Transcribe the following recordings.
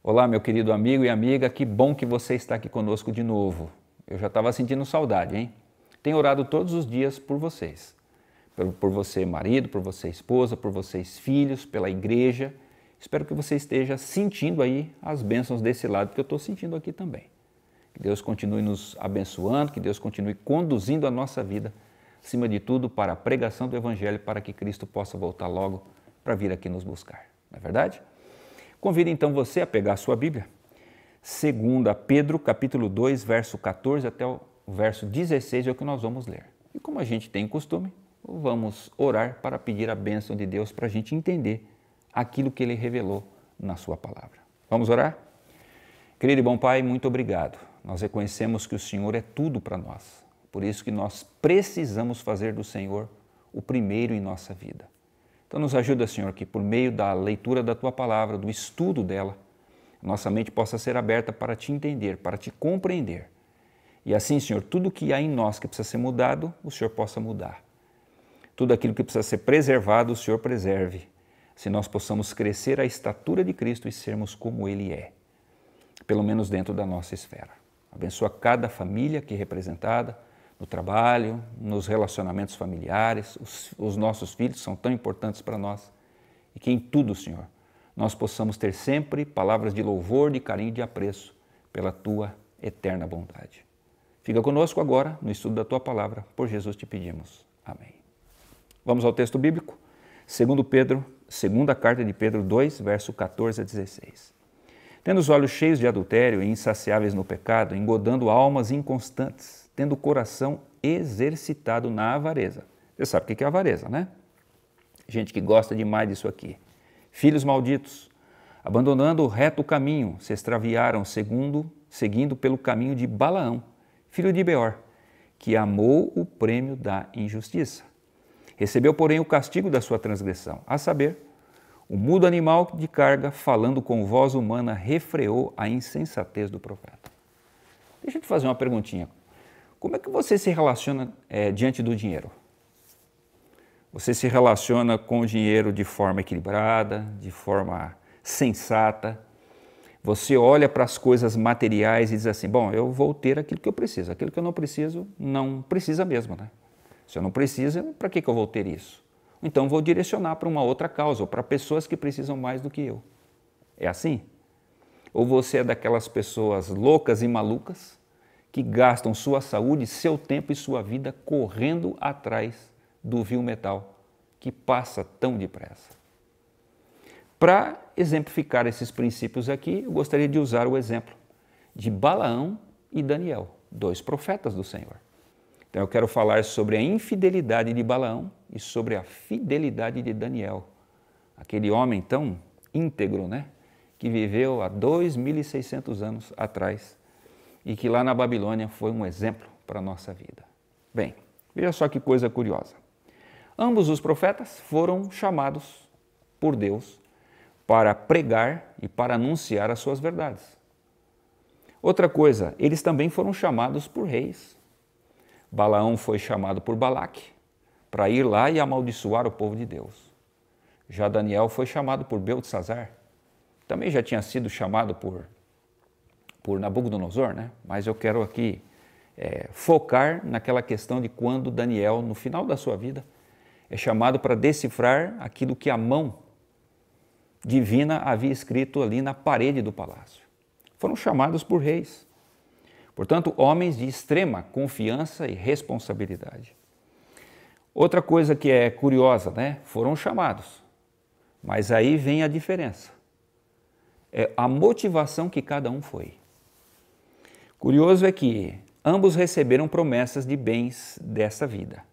Olá, meu querido amigo e amiga, que bom que você está aqui conosco de novo. Eu já estava sentindo saudade, hein? Tenho orado todos os dias por vocês. Por você, marido, por você, esposa, por vocês, filhos, pela igreja. Espero que você esteja sentindo aí as bênçãos desse lado que eu estou sentindo aqui também. Que Deus continue nos abençoando, que Deus continue conduzindo a nossa vida, acima de tudo, para a pregação do Evangelho, para que Cristo possa voltar logo para vir aqui nos buscar. Não é verdade? Convido então você a pegar a sua Bíblia, 2 Pedro, capítulo 2, verso 14 até o verso 16 é o que nós vamos ler. E como a gente tem costume, vamos orar para pedir a bênção de Deus para a gente entender aquilo que Ele revelou na sua palavra. Vamos orar? Querido e bom Pai, muito obrigado. Nós reconhecemos que o Senhor é tudo para nós. Por isso que nós precisamos fazer do Senhor o primeiro em nossa vida. Então nos ajuda, Senhor, que por meio da leitura da Tua Palavra, do estudo dela, nossa mente possa ser aberta para Te entender, para Te compreender. E assim, Senhor, tudo que há em nós que precisa ser mudado, o Senhor possa mudar. Tudo aquilo que precisa ser preservado, o Senhor preserve. Se nós possamos crescer à estatura de Cristo e sermos como Ele é, pelo menos dentro da nossa esfera. Abençoa cada família aqui representada, no trabalho, nos relacionamentos familiares, os nossos filhos são tão importantes para nós e que em tudo, Senhor, nós possamos ter sempre palavras de louvor, de carinho e de apreço pela Tua eterna bondade. Fica conosco agora no estudo da Tua Palavra, por Jesus te pedimos. Amém. Vamos ao texto bíblico, 2 Pedro, segunda carta de Pedro 2, verso 14 a 16. Tendo os olhos cheios de adultério e insaciáveis no pecado, engodando almas inconstantes, tendo o coração exercitado na avareza. Você sabe o que é avareza, né? Gente que gosta demais disso aqui. Filhos malditos, abandonando o reto caminho, se extraviaram seguindo pelo caminho de Balaão, filho de Beor, que amou o prêmio da injustiça. Recebeu, porém, o castigo da sua transgressão, a saber, o mudo animal de carga, falando com voz humana, refreou a insensatez do profeta. Deixa eu te fazer uma perguntinha. Como é que você se relaciona diante do dinheiro? Você se relaciona com o dinheiro de forma equilibrada, de forma sensata? Você olha para as coisas materiais e diz assim, bom, eu vou ter aquilo que eu preciso, aquilo que eu não preciso, não precisa mesmo, né? Se eu não preciso, para que eu vou ter isso? Então vou direcionar para uma outra causa, ou para pessoas que precisam mais do que eu. É assim? Ou você é daquelas pessoas loucas e malucas que gastam sua saúde, seu tempo e sua vida correndo atrás do vil metal que passa tão depressa? Para exemplificar esses princípios aqui, eu gostaria de usar o exemplo de Balaão e Daniel, dois profetas do Senhor. Então eu quero falar sobre a infidelidade de Balaão e sobre a fidelidade de Daniel, aquele homem tão íntegro, né? Que viveu há 2.600 anos atrás e que lá na Babilônia foi um exemplo para a nossa vida. Bem, veja só que coisa curiosa. Ambos os profetas foram chamados por Deus para pregar e para anunciar as suas verdades. Outra coisa, eles também foram chamados por reis. Balaão foi chamado por Balaque para ir lá e amaldiçoar o povo de Deus. Já Daniel foi chamado por Beltesazar. Também já tinha sido chamado por Nabucodonosor, né? Mas eu quero aqui focar naquela questão de quando Daniel, no final da sua vida, é chamado para decifrar aquilo que a mão divina havia escrito ali na parede do palácio. Foram chamados por reis. Portanto, homens de extrema confiança e responsabilidade. Outra coisa que é curiosa, né? Foram chamados, mas aí vem a diferença. É a motivação que cada um foi. Curioso é que ambos receberam promessas de bens dessa vida.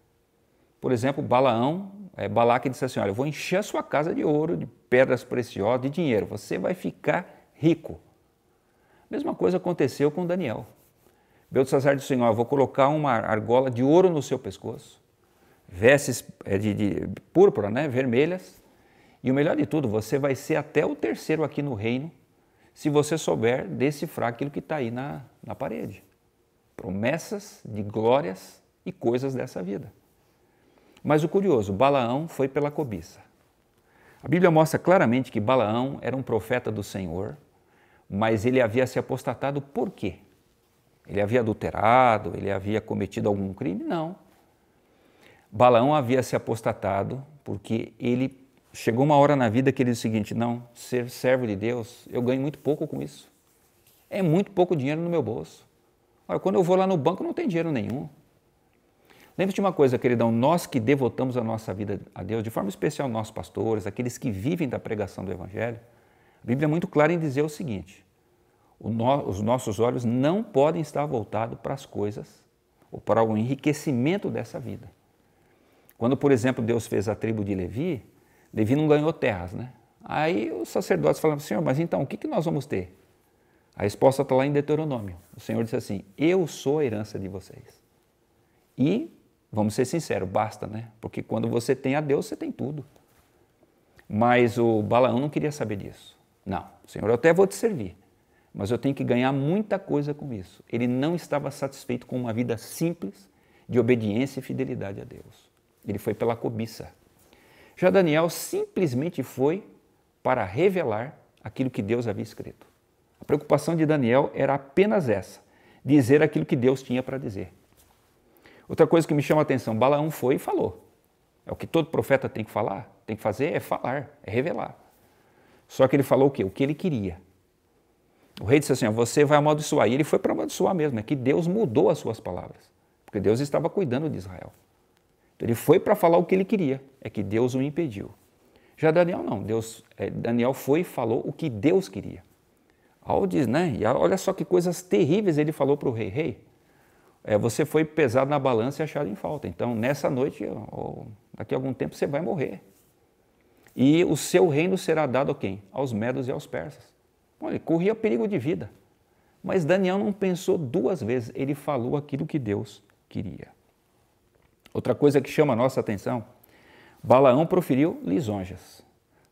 Por exemplo, Balaque disse assim, olha, eu vou encher a sua casa de ouro, de pedras preciosas, de dinheiro, você vai ficar rico. Mesma coisa aconteceu com Daniel. Beltesazar disse assim, eu vou colocar uma argola de ouro no seu pescoço, vestes de púrpura, né, vermelhas, e o melhor de tudo, você vai ser até o terceiro aqui no reino, se você souber decifrar aquilo que está aí na parede. Promessas de glórias e coisas dessa vida. Mas o curioso, Balaão foi pela cobiça. A Bíblia mostra claramente que Balaão era um profeta do Senhor, mas ele havia se apostatado por quê? Ele havia adulterado, ele havia cometido algum crime? Não. Balaão havia se apostatado porque ele chegou uma hora na vida que ele disse o seguinte: não, ser servo de Deus, eu ganho muito pouco com isso. É muito pouco dinheiro no meu bolso. Olha, quando eu vou lá no banco não tem dinheiro nenhum. Lembre-se de uma coisa, queridão, nós que devotamos a nossa vida a Deus, de forma especial nossos pastores, aqueles que vivem da pregação do Evangelho, a Bíblia é muito clara em dizer o seguinte: os nossos olhos não podem estar voltados para as coisas ou para o enriquecimento dessa vida. Quando, por exemplo, Deus fez a tribo de Levi, Levi não ganhou terras, né? Aí os sacerdotes falaram: Senhor, mas então o que nós vamos ter? A resposta está lá em Deuteronômio. O Senhor disse assim: eu sou a herança de vocês. E, vamos ser sinceros, basta, né? Porque quando você tem a Deus, você tem tudo. Mas o Balaão não queria saber disso. Não, Senhor, eu até vou te servir, mas eu tenho que ganhar muita coisa com isso. Ele não estava satisfeito com uma vida simples de obediência e fidelidade a Deus. Ele foi pela cobiça. Já Daniel simplesmente foi para revelar aquilo que Deus havia escrito. A preocupação de Daniel era apenas essa: dizer aquilo que Deus tinha para dizer. Outra coisa que me chama a atenção: Balaão foi e falou. É o que todo profeta tem que falar, tem que fazer, é falar, é revelar. Só que ele falou o quê? O que ele queria. O rei disse assim: você vai amaldiçoar. E ele foi para amaldiçoar mesmo, é que Deus mudou as suas palavras, porque Deus estava cuidando de Israel. Então, ele foi para falar o que ele queria, é que Deus o impediu. Já Daniel não, Daniel foi e falou o que Deus queria. E olha só que coisas terríveis ele falou para o rei: rei, você foi pesado na balança e achado em falta, então nessa noite, ou daqui a algum tempo, você vai morrer. E o seu reino será dado a quem? Aos medos e aos persas. Olha, ele corria perigo de vida. Mas Daniel não pensou duas vezes, ele falou aquilo que Deus queria. Outra coisa que chama a nossa atenção: Balaão proferiu lisonjas,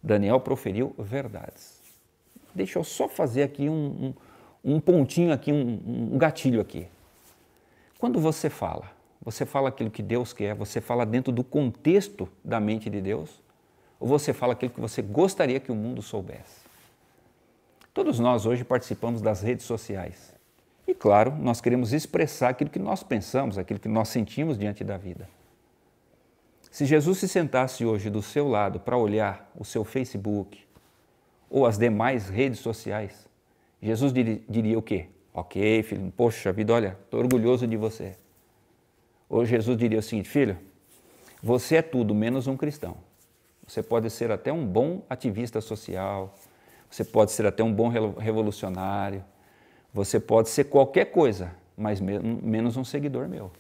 Daniel proferiu verdades. Deixa eu só fazer aqui um pontinho aqui, um gatilho aqui. Quando você fala aquilo que Deus quer, você fala dentro do contexto da mente de Deus, ou você fala aquilo que você gostaria que o mundo soubesse? Todos nós hoje participamos das redes sociais. E claro, nós queremos expressar aquilo que nós pensamos, aquilo que nós sentimos diante da vida. Se Jesus se sentasse hoje do seu lado para olhar o seu Facebook ou as demais redes sociais, Jesus diria o quê? Ok, filho, poxa vida, olha, estou orgulhoso de você. Ou Jesus diria o seguinte: filho, você é tudo menos um cristão. Você pode ser até um bom ativista social, você pode ser até um bom revolucionário, você pode ser qualquer coisa, mas menos um seguidor meu.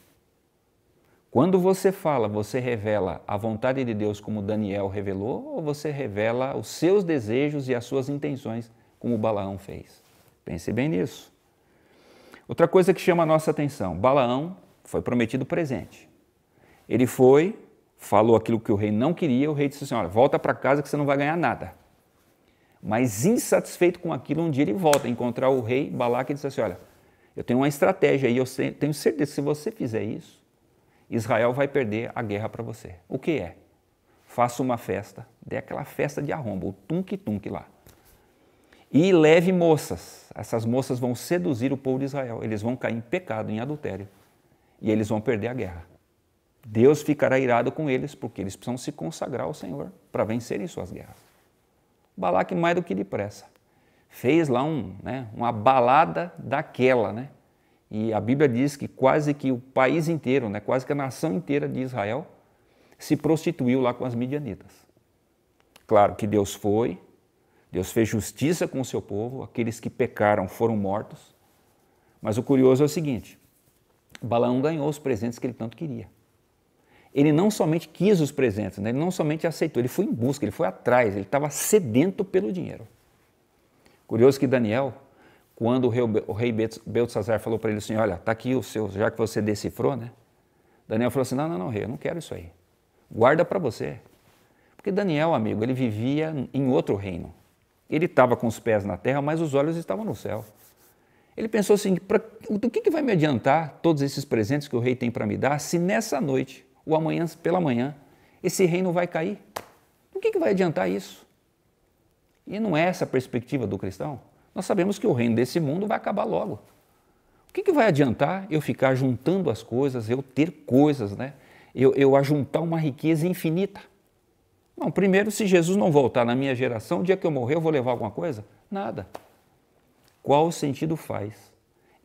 Quando você fala, você revela a vontade de Deus como Daniel revelou, ou você revela os seus desejos e as suas intenções como Balaão fez? Pense bem nisso. Outra coisa que chama a nossa atenção: Balaão foi prometido presente. Ele foi, falou aquilo que o rei não queria, o rei disse assim: olha, volta para casa que você não vai ganhar nada. Mas insatisfeito com aquilo, um dia ele volta a encontrar o rei Balaque e disse assim: olha, eu tenho uma estratégia aí, eu tenho certeza que se você fizer isso, Israel vai perder a guerra para você. O que é? Faça uma festa, dê aquela festa de arromba, o tunque-tunque lá. E leve moças, essas moças vão seduzir o povo de Israel, eles vão cair em pecado, em adultério, e eles vão perder a guerra. Deus ficará irado com eles, porque eles precisam se consagrar ao Senhor para vencerem suas guerras. Balaque, mais do que depressa, fez lá uma balada daquela, né? E a Bíblia diz que quase que o país inteiro, né, quase que a nação inteira de Israel se prostituiu lá com as midianitas. Claro que Deus fez justiça com o seu povo, aqueles que pecaram foram mortos, mas o curioso é o seguinte: Balaão ganhou os presentes que ele tanto queria. Ele não somente quis os presentes, né, ele não somente aceitou, ele foi em busca, ele foi atrás, ele estava sedento pelo dinheiro. Curioso que Daniel, quando o rei Beltesazar falou para ele assim: olha, está aqui o seu, já que você decifrou, né? Daniel falou assim: não, rei, eu não quero isso aí. Guarda para você. Porque Daniel, amigo, ele vivia em outro reino. Ele estava com os pés na terra, mas os olhos estavam no céu. Ele pensou assim: do que vai me adiantar todos esses presentes que o rei tem para me dar, se nessa noite, ou amanhã pela manhã, esse reino vai cair? Do que vai adiantar isso? E não é essa a perspectiva do cristão? Nós sabemos que o reino desse mundo vai acabar logo. O que vai adiantar eu ficar juntando as coisas, eu ter coisas, né? Eu ajuntar uma riqueza infinita? Não, primeiro, se Jesus não voltar na minha geração, o dia que eu morrer eu vou levar alguma coisa? Nada. Qual sentido faz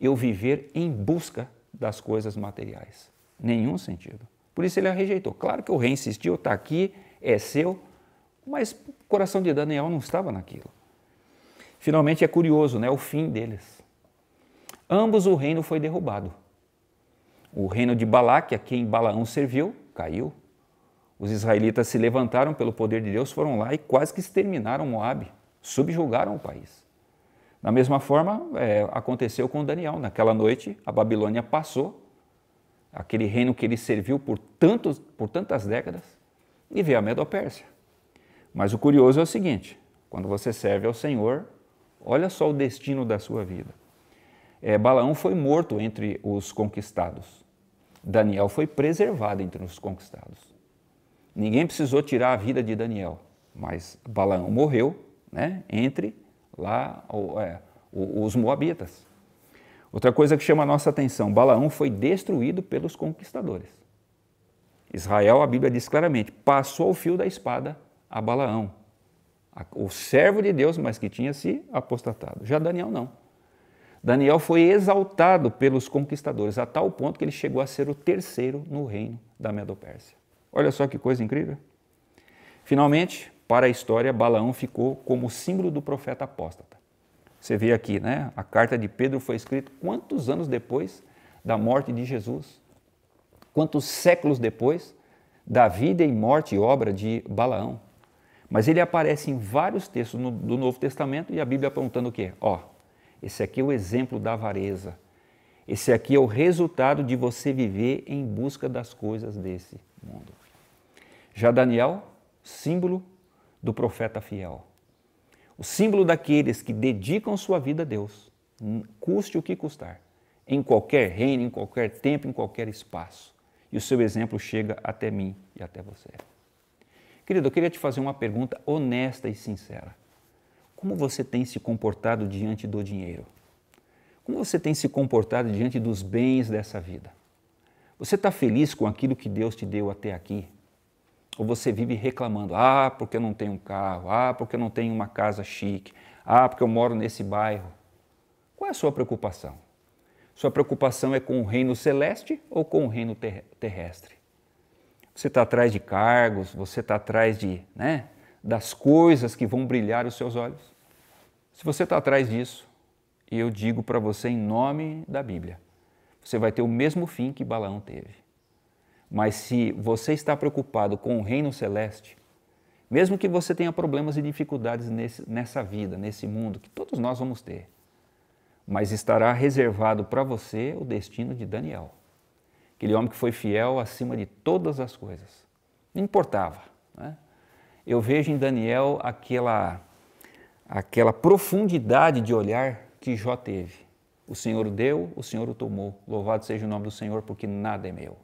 eu viver em busca das coisas materiais? Nenhum sentido. Por isso ele a rejeitou. Claro que o rei insistiu, está aqui, é seu, mas o coração de Daniel não estava naquilo. Finalmente é curioso, né? O fim deles. Ambos o reino foi derrubado. O reino de Balaque, a quem Balaão serviu, caiu. Os israelitas se levantaram pelo poder de Deus, foram lá e quase que exterminaram Moabe, subjugaram o país. Da mesma forma, aconteceu com Daniel. Naquela noite, a Babilônia passou, aquele reino que ele serviu por tantas décadas, e veio a Medo-Pérsia. Mas o curioso é o seguinte, quando você serve ao Senhor, olha só o destino da sua vida. Balaão foi morto entre os conquistados. Daniel foi preservado entre os conquistados. Ninguém precisou tirar a vida de Daniel, mas Balaão morreu, né, entre lá os moabitas. Outra coisa que chama a nossa atenção, Balaão foi destruído pelos conquistadores. Israel, a Bíblia diz claramente, passou o fio da espada a Balaão, o servo de Deus, mas que tinha se apostatado. Já Daniel não. Daniel foi exaltado pelos conquistadores, a tal ponto que ele chegou a ser o terceiro no reino da Medo-Pérsia. Olha só que coisa incrível. Finalmente, para a história, Balaão ficou como símbolo do profeta apóstata. Você vê aqui, né? A carta de Pedro foi escrita quantos anos depois da morte de Jesus? Quantos séculos depois da vida e morte e obra de Balaão? Mas ele aparece em vários textos do Novo Testamento e a Bíblia apontando o quê? Esse aqui é o exemplo da avareza. Esse aqui é o resultado de você viver em busca das coisas desse mundo. Já Daniel, símbolo do profeta fiel. O símbolo daqueles que dedicam sua vida a Deus, custe o que custar, em qualquer reino, em qualquer tempo, em qualquer espaço. E o seu exemplo chega até mim e até você. Querido, eu queria te fazer uma pergunta honesta e sincera. Como você tem se comportado diante do dinheiro? Como você tem se comportado diante dos bens dessa vida? Você está feliz com aquilo que Deus te deu até aqui? Ou você vive reclamando, porque eu não tenho um carro, porque eu não tenho uma casa chique, porque eu moro nesse bairro? Qual é a sua preocupação? Sua preocupação é com o reino celeste ou com o reino terrestre? Você está atrás de cargos, você está atrás das coisas que vão brilhar os seus olhos? Se você está atrás disso, eu digo para você em nome da Bíblia, você vai ter o mesmo fim que Balaão teve. Mas se você está preocupado com o reino celeste, mesmo que você tenha problemas e dificuldades nessa vida, nesse mundo, que todos nós vamos ter, mas estará reservado para você o destino de Daniel, aquele homem que foi fiel acima de todas as coisas. Não importava, né? Eu vejo em Daniel aquela profundidade de olhar que Jó teve. O Senhor deu, o Senhor o tomou. Louvado seja o nome do Senhor, porque nada é meu.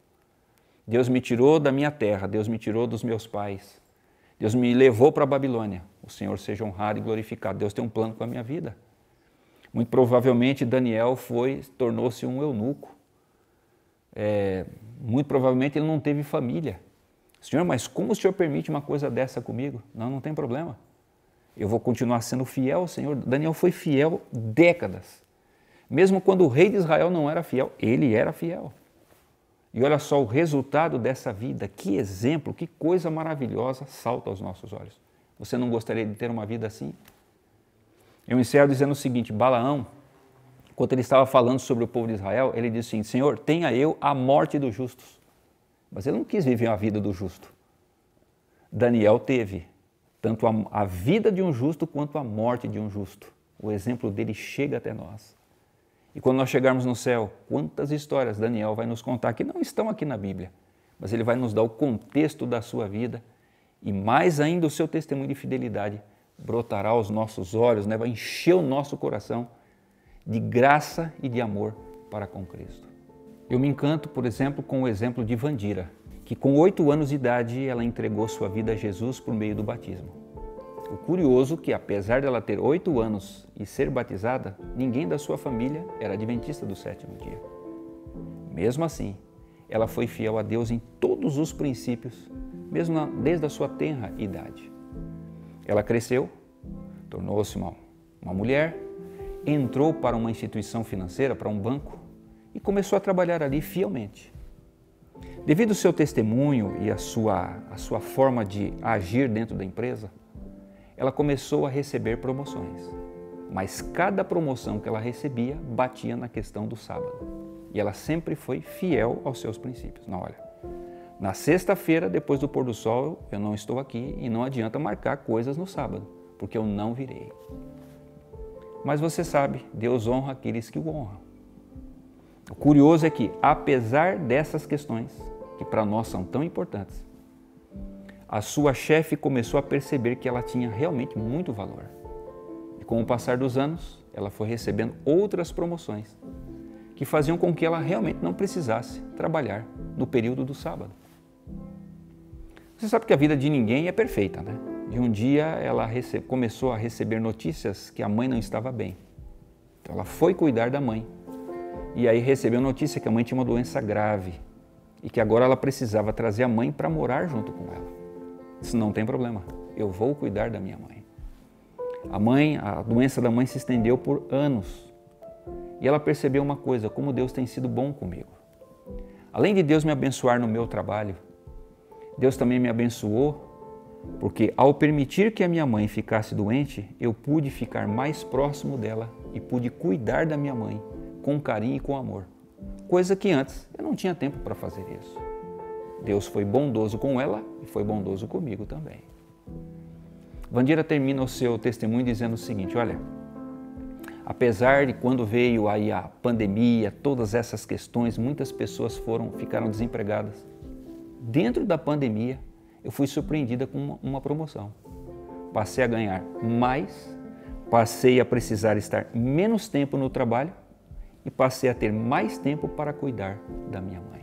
Deus me tirou da minha terra, Deus me tirou dos meus pais. Deus me levou para a Babilônia. O Senhor seja honrado e glorificado. Deus tem um plano com a minha vida. Muito provavelmente Daniel tornou-se um eunuco. Muito provavelmente ele não teve família. Senhor, mas como o Senhor permite uma coisa dessa comigo? Não tem problema. Eu vou continuar sendo fiel ao Senhor. Daniel foi fiel décadas. Mesmo quando o rei de Israel não era fiel, ele era fiel. E olha só o resultado dessa vida, que exemplo, que coisa maravilhosa salta aos nossos olhos. Você não gostaria de ter uma vida assim? Eu encerro dizendo o seguinte, Balaão, enquanto ele estava falando sobre o povo de Israel, ele disse assim, Senhor, tenha eu a morte dos justos. Mas ele não quis viver a vida do justo. Daniel teve tanto a vida de um justo quanto a morte de um justo. O exemplo dele chega até nós. E quando nós chegarmos no céu, quantas histórias Daniel vai nos contar que não estão aqui na Bíblia, mas ele vai nos dar o contexto da sua vida e mais ainda o seu testemunho de fidelidade brotará aos nossos olhos, vai encher o nosso coração de graça e de amor para com Cristo. Eu me encanto, por exemplo, com o exemplo de Vandira, que com 8 anos de idade ela entregou sua vida a Jesus por meio do batismo. O curioso é que, apesar dela ter 8 anos e ser batizada, ninguém da sua família era adventista do sétimo dia. Mesmo assim, ela foi fiel a Deus em todos os princípios, mesmo desde a sua tenra idade. Ela cresceu, tornou-se uma mulher, entrou para uma instituição financeira, para um banco, e começou a trabalhar ali fielmente. Devido ao seu testemunho e a sua forma de agir dentro da empresa, ela começou a receber promoções. Mas cada promoção que ela recebia batia na questão do sábado. E ela sempre foi fiel aos seus princípios. Não, olha, na sexta-feira, depois do pôr do sol, eu não estou aqui e não adianta marcar coisas no sábado, porque eu não virei. Mas você sabe, Deus honra aqueles que o honram. O curioso é que, apesar dessas questões, que para nós são tão importantes, a sua chefe começou a perceber que ela tinha realmente muito valor. E com o passar dos anos, ela foi recebendo outras promoções, que faziam com que ela realmente não precisasse trabalhar no período do sábado. Você sabe que a vida de ninguém é perfeita, né? E um dia ela começou a receber notícias que a mãe não estava bem. Então ela foi cuidar da mãe. E aí recebeu notícia que a mãe tinha uma doença grave e que agora ela precisava trazer a mãe para morar junto com ela. Disse, não tem problema, eu vou cuidar da minha mãe. A doença da mãe se estendeu por anos. E ela percebeu uma coisa, como Deus tem sido bom comigo. Além de Deus me abençoar no meu trabalho, Deus também me abençoou porque ao permitir que a minha mãe ficasse doente, eu pude ficar mais próximo dela e pude cuidar da minha mãe com carinho e com amor. Coisa que antes eu não tinha tempo para fazer isso. Deus foi bondoso com ela e foi bondoso comigo também. Vandira termina o seu testemunho dizendo o seguinte, olha, apesar de quando veio aí a pandemia, todas essas questões, muitas pessoas ficaram desempregadas. Dentro da pandemia, eu fui surpreendida com uma promoção. Passei a ganhar mais, passei a precisar estar menos tempo no trabalho e passei a ter mais tempo para cuidar da minha mãe.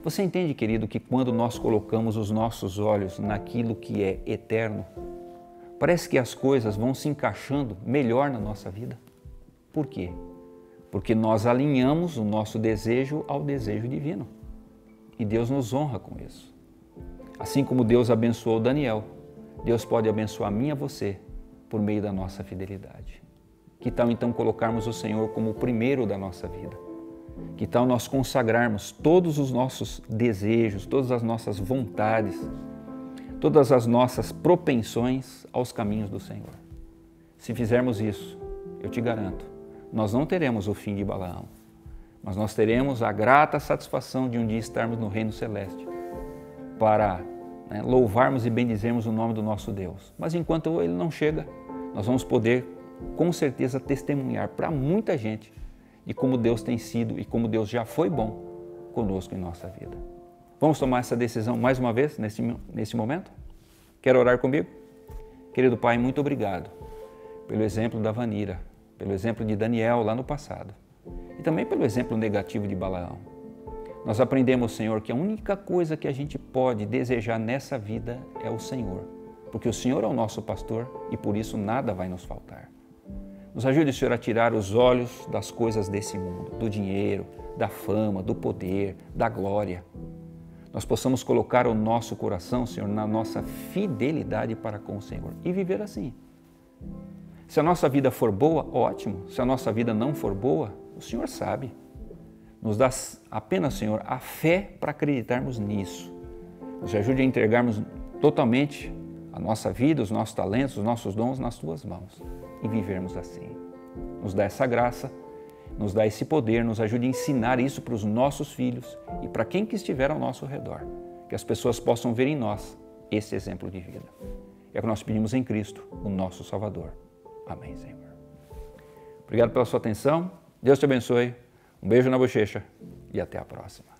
Você entende, querido, que quando nós colocamos os nossos olhos naquilo que é eterno, parece que as coisas vão se encaixando melhor na nossa vida? Por quê? Porque nós alinhamos o nosso desejo ao desejo divino. E Deus nos honra com isso. Assim como Deus abençoou Daniel, Deus pode abençoar a mim e a você por meio da nossa fidelidade. Que tal então colocarmos o Senhor como o primeiro da nossa vida? Que tal nós consagrarmos todos os nossos desejos, todas as nossas vontades, todas as nossas propensões aos caminhos do Senhor? Se fizermos isso, eu te garanto, nós não teremos o fim de Balaão, mas nós teremos a grata satisfação de um dia estarmos no reino celeste para louvarmos e bendizermos o nome do nosso Deus. Mas enquanto ele não chega, nós vamos poder com certeza testemunhar para muita gente de como Deus tem sido e como Deus já foi bom conosco em nossa vida. Vamos tomar essa decisão mais uma vez nesse momento? Quer orar comigo? Querido Pai, muito obrigado pelo exemplo da Vanira, pelo exemplo de Daniel lá no passado e também pelo exemplo negativo de Balaão. Nós aprendemos, Senhor, que a única coisa que a gente pode desejar nessa vida é o Senhor, porque o Senhor é o nosso pastor e por isso nada vai nos faltar. Nos ajude, Senhor, a tirar os olhos das coisas desse mundo, do dinheiro, da fama, do poder, da glória. Nós possamos colocar o nosso coração, Senhor, na nossa fidelidade para com o Senhor e viver assim. Se a nossa vida for boa, ótimo. Se a nossa vida não for boa, o Senhor sabe. Nos dá apenas, Senhor, a fé para acreditarmos nisso. Nos ajude a entregarmos totalmente a nossa vida, os nossos talentos, os nossos dons nas Tuas mãos e vivermos assim. Nos dá essa graça, nos dá esse poder, nos ajude a ensinar isso para os nossos filhos e para quem que estiver ao nosso redor, que as pessoas possam ver em nós esse exemplo de vida. É o que nós pedimos em Cristo, o nosso Salvador. Amém, Senhor. Obrigado pela sua atenção. Deus te abençoe. Um beijo na bochecha e até a próxima.